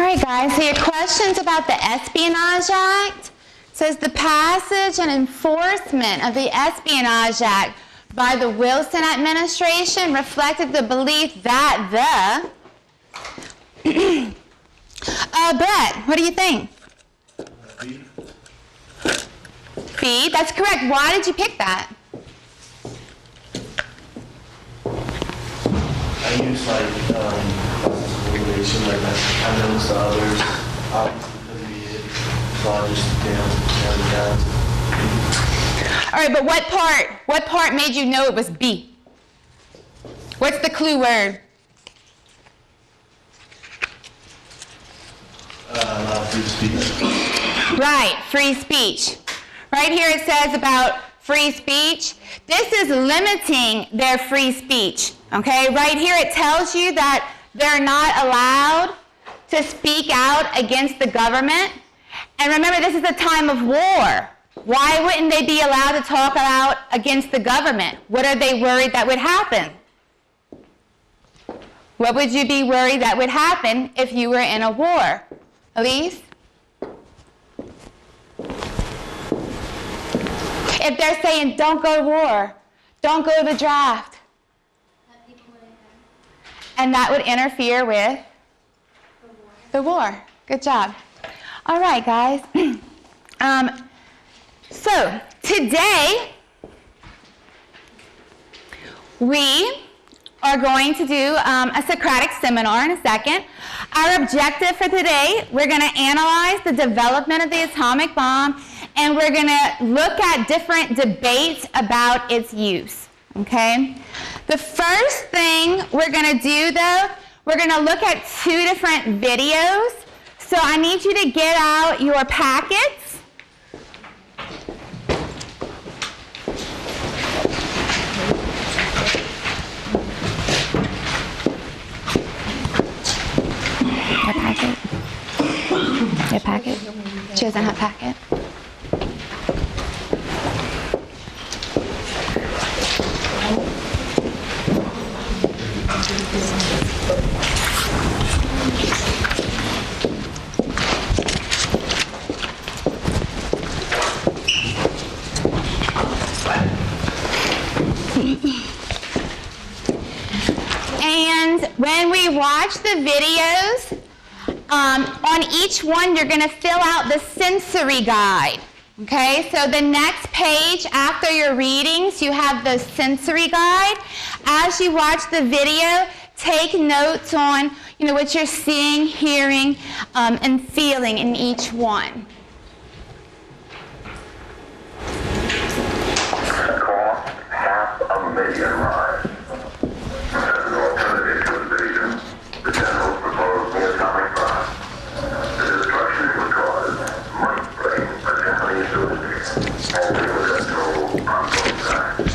right, guys, so your questions about the Espionage Act says the passage and enforcement of the Espionage Act by the Wilson administration reflected the belief that the Brett, what do you think? B, that's correct. Why did you pick that? I use relation, like I noticed the others, couldn't be it, so I just down. All right, but what part made you know it was B? What's the clue word? Free speech. Right, free speech. Right here it says about free speech. This is limiting their free speech, okay? Right here it tells you that they're not allowed to speak out against the government. And remember, this is a time of war. Why wouldn't they be allowed to talk out against the government? What are they worried that would happen? What would you be worried that would happen if you were in a war? Elise? If they're saying, don't go to war, don't go to the draft. And that would interfere with the war. Good job. All right, guys. So today, we are going to do a Socratic seminar in a second. Our objective for today, we're going to analyze the development of the atomic bomb, and we're going to look at different debates about its use, okay? The first thing we're going to do, though, we're going to look at two different videos. So I need you to get out your packets. Your packet? Your packet? She doesn't have packet. And when we watch the videos, on each one you're going to fill out the sensory guide. Okay, so the next page after your readings, you have the sensory guide. As you watch the video, take notes on what you're seeing, hearing, and feeling in each one. Cost $500,000 lives. As an alternative to invasion, the generals proposed the atomic bomb. The destruction it would cause might bring a Japanese suicide, all they were told on both sides.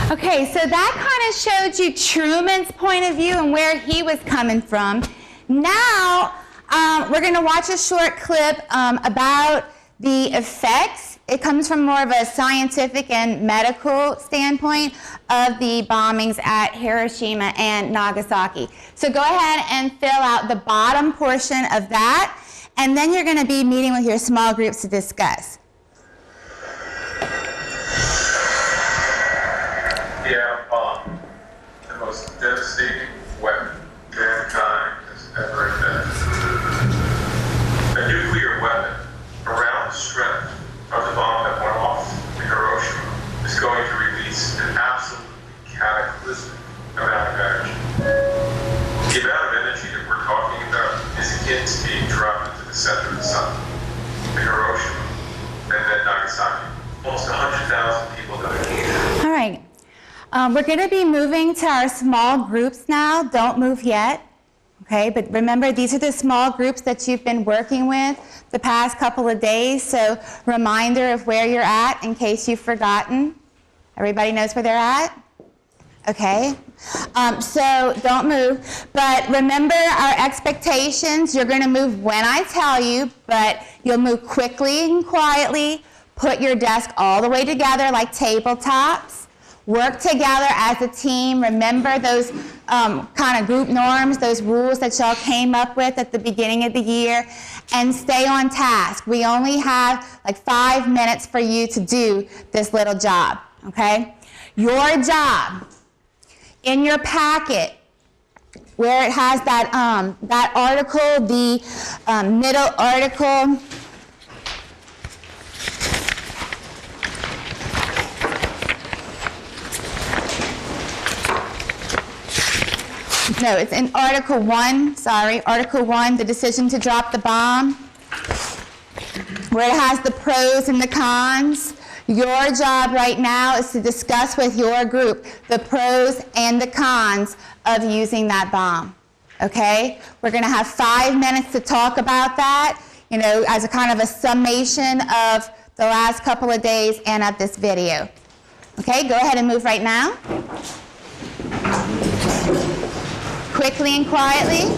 Okay, so that kind of showed you Truman's point of view and where he was coming from. Now, we're going to watch a short clip about the effects. It comes from more of a scientific and medical standpoint of the bombings at Hiroshima and Nagasaki. So go ahead and fill out the bottom portion of that, and then you're going to be meeting with your small groups to discuss. The most devastating weapon mankind has ever invented. A nuclear weapon around the strength We're going to be moving to our small groups now. Don't move yet. Okay, but remember, these are the small groups that you've been working with the past couple of days. So reminder of where you're at in case you've forgotten. Everybody knows where they're at? Okay, so don't move. But remember our expectations. You're going to move when I tell you, but you'll move quickly and quietly. Put your desk all the way together like tabletops. Work together as a team. Remember those kind of group norms, those rules that y'all came up with at the beginning of the year, and stay on task. We only have like 5 minutes for you to do this little job, okay? Your job in your packet, where it has that, that article, the middle article, no, it's in Article 1, sorry, Article 1, the decision to drop the bomb, where it has the pros and the cons. Your job right now is to discuss with your group the pros and the cons of using that bomb, okay? We're going to have 5 minutes to talk about that, you know, as a kind of a summation of the last couple of days and of this video. Okay, go ahead and move right now. Quickly and quietly.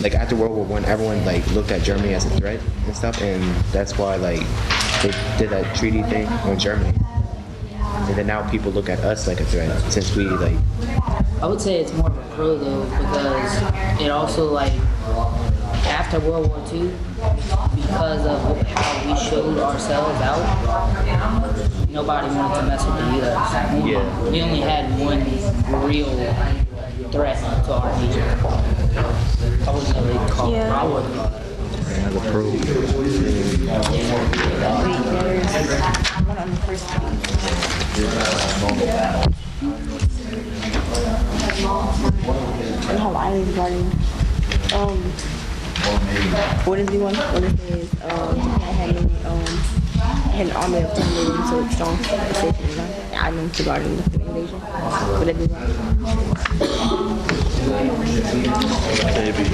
Like after World War I, everyone like looked at Germany as a threat and stuff, and that's why like they did that treaty thing on Germany. And then now people look at us like a threat since we like. I would say it's more of a pro though, because it also like after World War II, because of how we showed ourselves out, nobody wanted to mess with the U.S. Yeah. We only had one real threat to our nation. I wouldn't really call it. I wouldn't call it. Another pro. And Hawaii regarding what is the one? What it says Japan had an army of 10 million, so it's strong. I mean regarding the invasion. Would it be Maybe.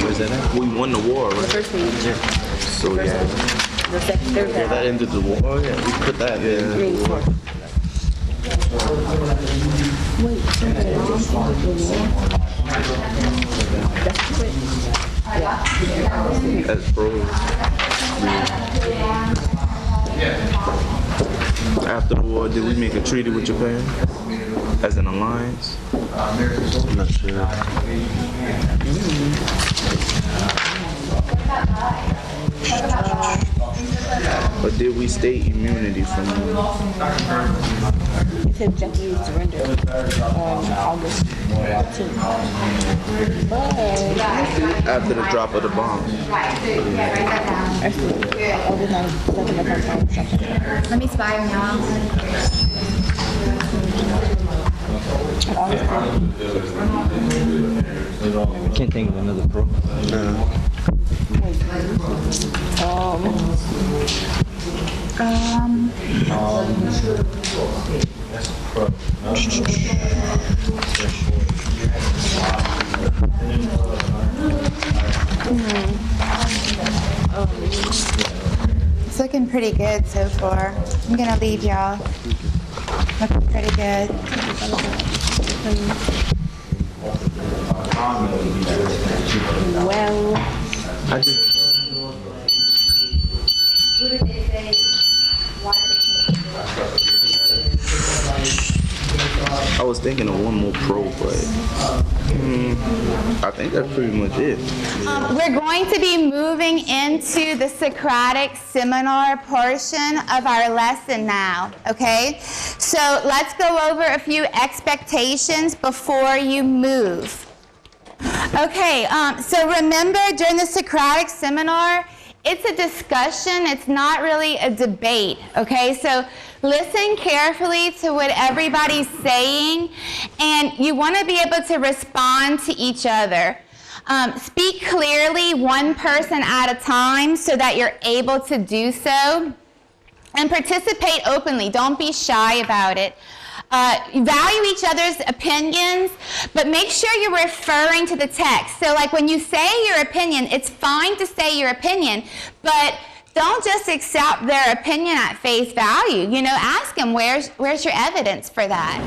Where's that at? We won the war, the right? first page? So yeah. The second, third, Yeah, that ended the war. Oh yeah, we put that in. I mean, fourth. Wait, that's quick. Yeah. As pros. After the war, did we make a treaty with Japan? As an alliance? I'm not sure. But did we state immunity from It said Japanese surrender on August 14th. But after the drop of the bomb? actually, August 9th, Let me spy on y'all. August 10th. I can't think of another pro. It's looking pretty good so far. I'm going to leave y'all. Looking pretty good. Well, I just, I was thinking of one more pro, but I think that's pretty much it. We're going to be moving into the Socratic seminar portion of our lesson now, okay? So let's go over a few expectations before you move. Okay, so remember during the Socratic seminar, it's a discussion, it's not really a debate, okay? So listen carefully to what everybody's saying, and you want to be able to respond to each other. Speak clearly, one person at a time, so that you're able to do so. And participate openly. Don't be shy about it. Value each other's opinions, but make sure you're referring to the text. So like when you say your opinion, it's fine to say your opinion, but don't just accept their opinion at face value. You know, ask them, where's your evidence for that?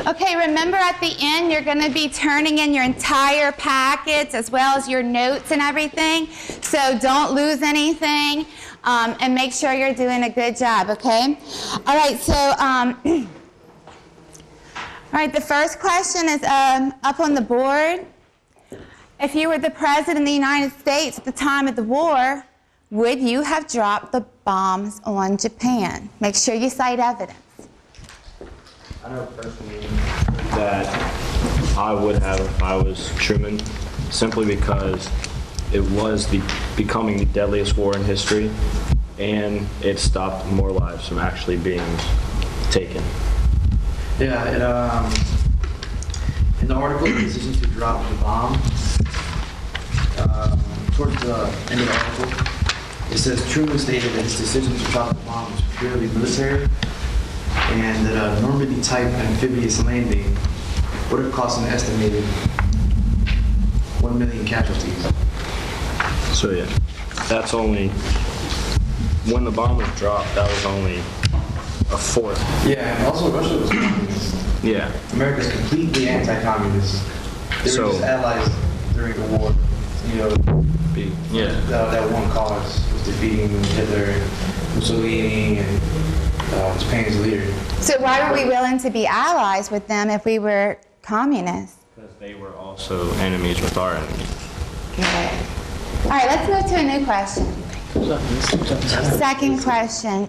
Okay, remember at the end you're going to be turning in your entire packets as well as your notes and everything. So don't lose anything, and make sure you're doing a good job, okay? All right, so all right, the first question is up on the board. If you were the president of the United States at the time of the war, would you have dropped the bombs on Japan? Make sure you cite evidence. I know personally that I would have if I was Truman, simply because it was becoming the deadliest war in history, and it stopped more lives from actually being taken. Yeah, in the article, the decision to drop the bomb, towards the end of the article, it says Truman stated that his decision to drop the bomb was purely military, and that a Normandy-type amphibious landing would have cost an estimated 1 million casualties. So yeah, that's only, when the bomb was dropped, that was only a fourth. Yeah, and also Russia was communist. Yeah. America's completely anti-communist. They were just allies during the war. You know, that one cause was defeating Hitler, Mussolini, and Japan's leader. So why were we willing to be allies with them if we were communists? Because they were also enemies with our enemies. Good. All right, let's move to a new question. Second question.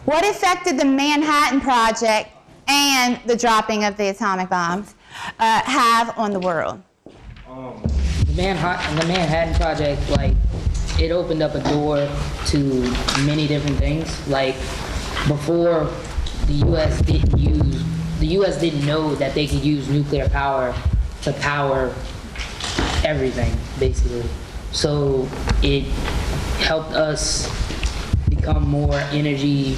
What effect did the Manhattan Project and the dropping of the atomic bombs have on the world? The Manhattan Project, like, it opened up a door to many different things. Like, before, the U.S. didn't know that they could use nuclear power to power everything, basically. So it helped us become more energy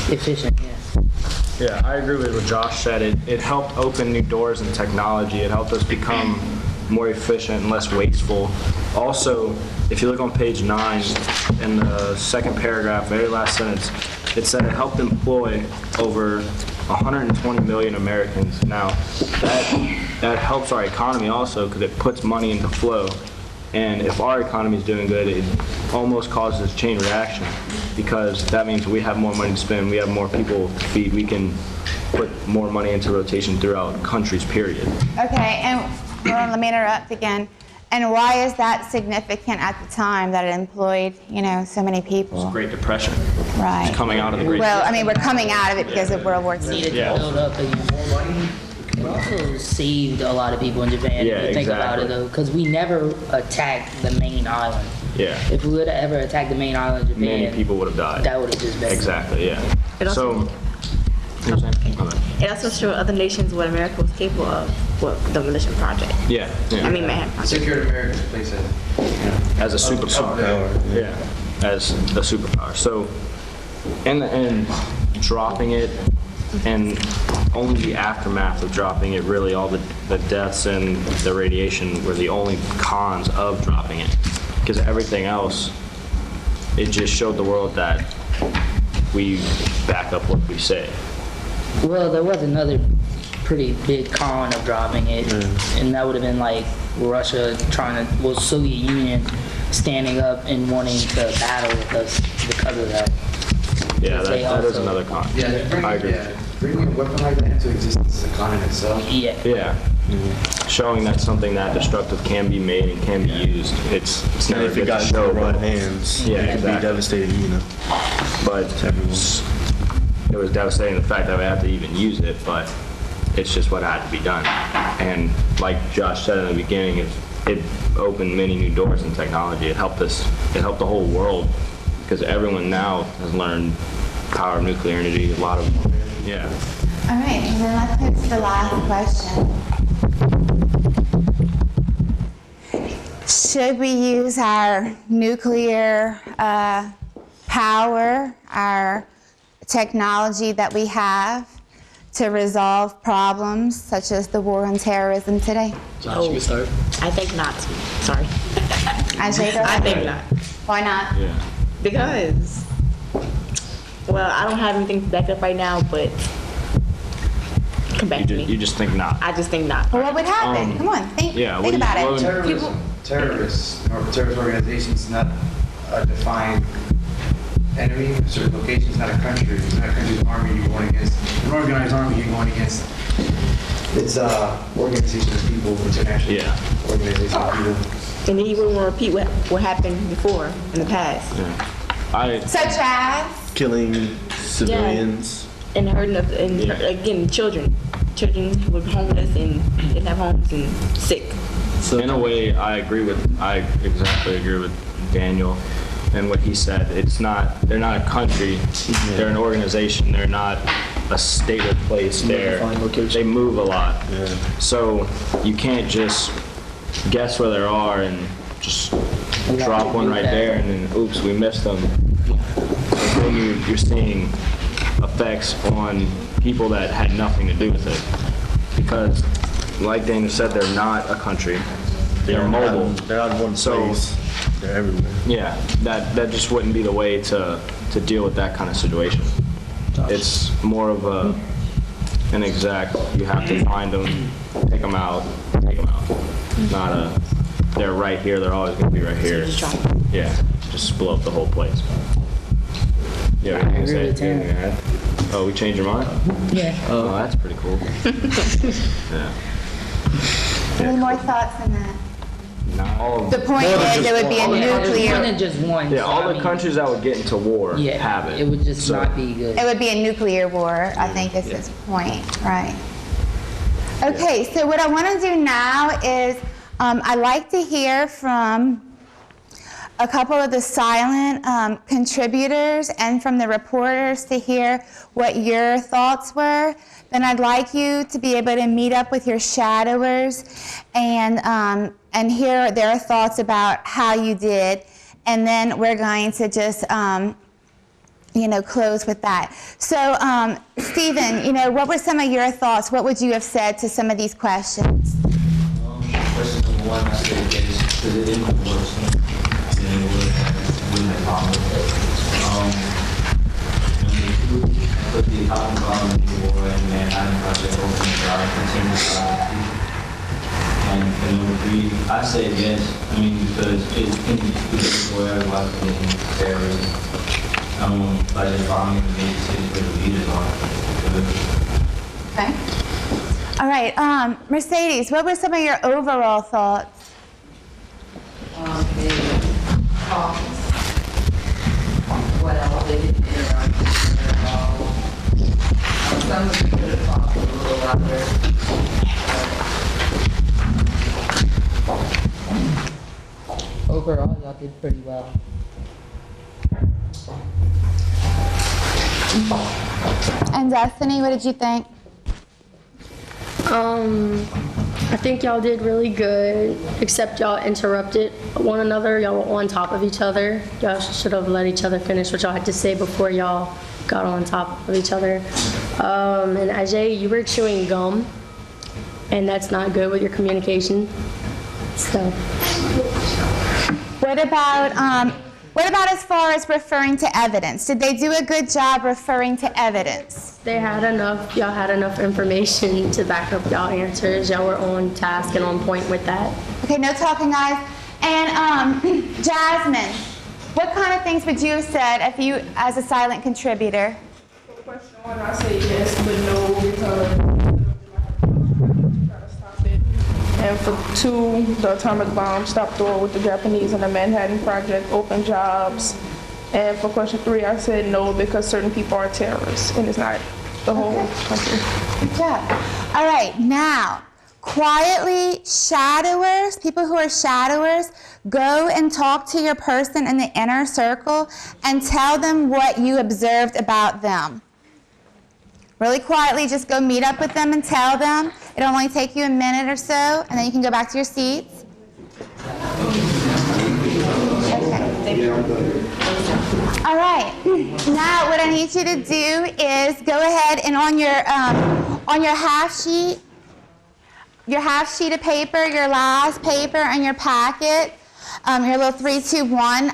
efficient. Yeah, I agree with what Josh said. It helped open new doors in technology. It helped us become more efficient and less wasteful. Also, if you look on page 9, in the second paragraph, very last sentence, it said it helped employ over 120 million Americans. Now, that helps our economy also, because it puts money into flow. And if our economy is doing good, it almost causes a chain reaction, because that means we have more money to spend, we have more people to feed, we can put more money into rotation throughout countries, period. Okay, and let me interrupt again. And why is that significant at the time that it employed, so many people? It's the Great Depression. Right. It's coming out of the Great Well, Depression. I mean, we're coming out of it because of World War II. Needed to build up again. It also saved a lot of people in Japan, Yeah, if you think about it, though, because we never attacked the main island. Yeah. If we would have ever attacked the main island of Japan, Many people would have died. that would have just been. Exactly, yeah. It also- It also showed other nations what America was capable of with the Demolition Project. Yeah. I mean, Manhattan Project. Secured America's place As a superpower. Yeah, as a superpower. So, in the end, dropping it And only the aftermath of dropping it, really, all the deaths and the radiation were the only cons of dropping it. Because everything else, it just showed the world that we back up what we say. Well, there was another pretty big con of dropping it, and that would have been like Russia Soviet Union standing up and wanting to battle with us because of that. Yeah, They that is also- another con. Yeah, I agree. bringing a weapon like that into existence is a con in itself. Yeah. Yeah. Showing that something that destructive can be made and can be used. It's And never if it good got to into show, the wrong but hands, Yeah, it could be exactly. devastating, you know. but everyone. it was devastating the fact that we had to even use it, but it's just what had to be done. And like Josh said in the beginning, it opened many new doors in technology. It helped us, it helped the whole world, because everyone now has learned power of nuclear energy, a lot of, yeah. All right, and then let's move to the last question. Should we use our nuclear power, our technology that we have to resolve problems such as the war on terrorism today? I think not. Sorry. Ajay, I think not. why not? Yeah. Because, well, I don't have anything to back up right now, but come back to You me. just think not. I just think not. Well, what would happen? Come on, think yeah, think about it. Terrorists or terrorist organizations, not a defined enemy. A certain location is not a country. It's not a country's army you're going against. An organized army you're going against. It's organization of people, international Yeah. organization of people. And then you wouldn't want to repeat what happened before in the past. Such as? Killing civilians. And hurting us, and again, children who were homeless and didn't have homes and sick. So in a way, I exactly agree with Daniel and what he said. They're not a country, they're an organization, they're not a state or place. They move a lot. Yeah. So you can't just guess where they are and just drop one right there and then, oops, we missed them. So then you're seeing effects on people that had nothing to do with it. Because, like Daniel said, they're not a country. They're mobile. They're not in one So- place. They're everywhere. Yeah, that just wouldn't be the way to deal with that kind of situation. It's more of an exact, you have to find them, take them out. Not they're right here, they're always going to be right here. Yeah, just blow up the whole place. Yeah, what are you gonna say? agree with Tim. Anything to add? Oh, we changed your mind? Yeah. Oh, that's pretty cool. Yeah. Any more thoughts on that? All The point is, it would be a More nuclear, than just one. Yeah, so, all I the mean, countries that would get into war have it. It would just So- not be good. it would be a nuclear war, I think is his point, right? Okay, so what I want to do now is, I'd like to hear from a couple of the silent contributors and from the reporters to hear what your thoughts were. Then I'd like you to be able to meet up with your shadowers and hear their thoughts about how you did. And then we're going to just, close with that. So, Stephen, what were some of your thoughts? What would you have said to some of these questions? Question number one, I said yes, because it didn't worse than it would have problem with it. Number two, put the atomic bomb in the war and Manhattan Project open for our continuous people. And for number three, I said yes, because it can be for everybody committing terrorism. By just bombing the major cities where the leaders are. Okay. All right, Mercedes, what were some of your overall thoughts? Well, they didn't interact at all. Some of them could have talked a little louder. Overall, y'all did pretty well. And Destiny, what did you think? I think y'all did really good, except y'all interrupted one another. Y'all were on top of each other. Y'all should have let each other finish what y'all had to say before y'all got on top of each other. And Ajay, you were chewing gum, and that's not good with your communication. So. What about as far as referring to evidence? Did they do a good job referring to evidence? They had enough, y'all had enough information to back up y'all answers. Y'all were on task and on point with that. Okay, no talking, guys. And Jasmine, what kind of things would you have said if you, as a silent contributor? Question one, I say yes, but no, because try to stop it. And for two, the atomic bomb stopped the war with the Japanese and the Manhattan Project, open jobs. And for question three, I said no because certain people are terrorists and it's not the whole country. Good job. All right, now, quietly, shadowers, people who are shadowers, go and talk to your person in the inner circle and tell them what you observed about them. Really quietly, just go meet up with them and tell them. It'll only take you a minute or so, and then you can go back to your seats. Okay. All right. Now, what I need you to do is go ahead and on your half sheet of paper, your last paper, and your packet, your little 3, 2, 1.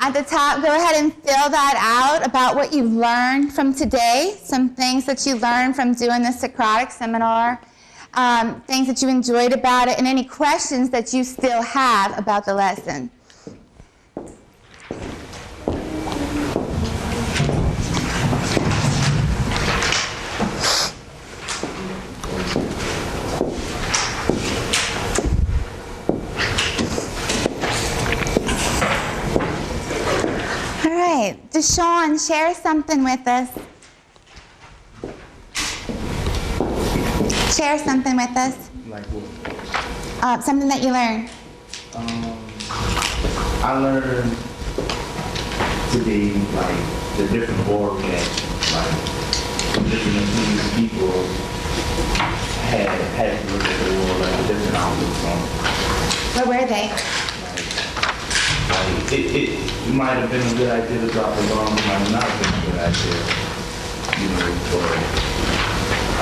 At the top, go ahead and fill that out about what you've learned from today, some things that you learned from doing the Socratic seminar, things that you enjoyed about it, and any questions that you still have about the lesson. All right, Deshaun, share something with us. Share something with us. Like what? Something that you learned. I learned today, like, the different war reactions, like, different people had to look at the war, like, different outlooks on it. Where were they? Like, it might have been a good idea to drop the bomb, it might not have been a good idea, you know, but,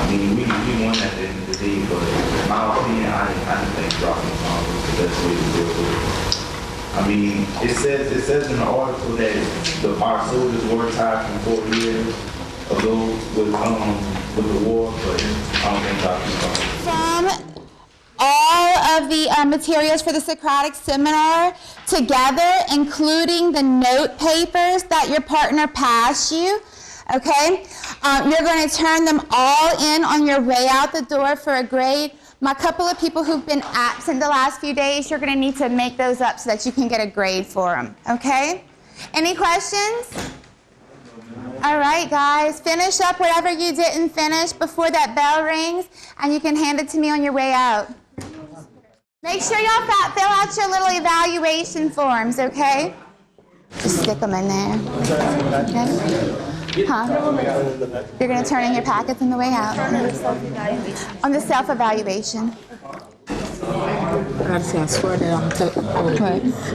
I mean, we won at the end of the day, but in my opinion, I didn't think dropping the bomb was the best way to deal with it. I mean, it says in the article that our soldiers were tied from 4 years ago with the war, but I don't think dropping the bomb. From all of the materials for the Socratic seminar together, including the note papers that your partner passed you, okay? You're going to turn them all in on your way out the door for a grade. My couple of people who've been absent the last few days, you're going to need to make those up so that you can get a grade for them, okay? Any questions? All right, guys, finish up whatever you didn't finish before that bell rings, and you can hand it to me on your way out. Make sure y'all fill out your little evaluation forms, okay? Just stick them in there. Okay? Huh? You're going to turn in your packets on the way out. On the self-evaluation. I swear that I'm